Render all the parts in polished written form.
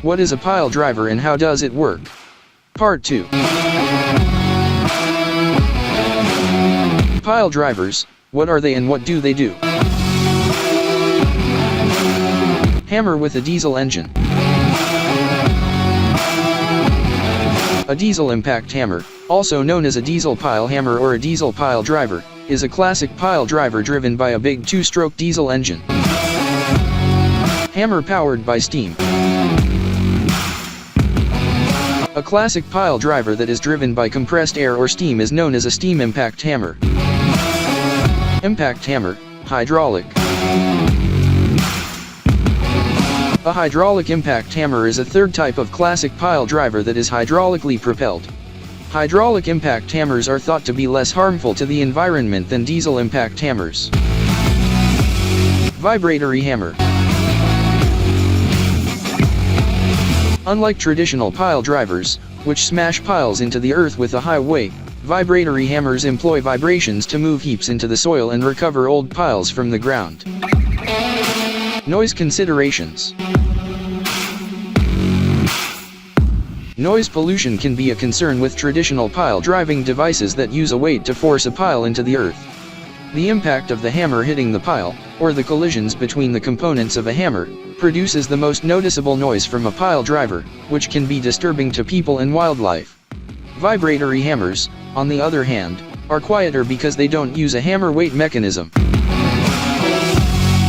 What is a pile driver and how does it work? Part 2. Pile drivers, what are they and what do they do? Hammer with a diesel engine. A diesel impact hammer, also known as a diesel pile hammer or a diesel pile driver, is a classic pile driver driven by a big two-stroke diesel engine. Hammer powered by steam. A classic pile driver that is driven by compressed air or steam is known as a steam impact hammer. Impact hammer, hydraulic. A hydraulic impact hammer is a third type of classic pile driver that is hydraulically propelled. Hydraulic impact hammers are thought to be less harmful to the environment than diesel impact hammers. Vibratory hammer. Unlike traditional pile drivers, which smash piles into the earth with a high weight, vibratory hammers employ vibrations to move heaps into the soil and recover old piles from the ground. Noise considerations. Noise pollution can be a concern with traditional pile driving devices that use a weight to force a pile into the earth. The impact of the hammer hitting the pile, or the collisions between the components of a hammer, produces the most noticeable noise from a pile driver, which can be disturbing to people and wildlife. Vibratory hammers, on the other hand, are quieter because they don't use a hammer weight mechanism.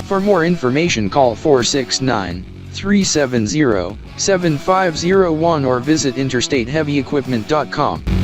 For more information call 469-370-7501 or visit interstateheavyequipment.com.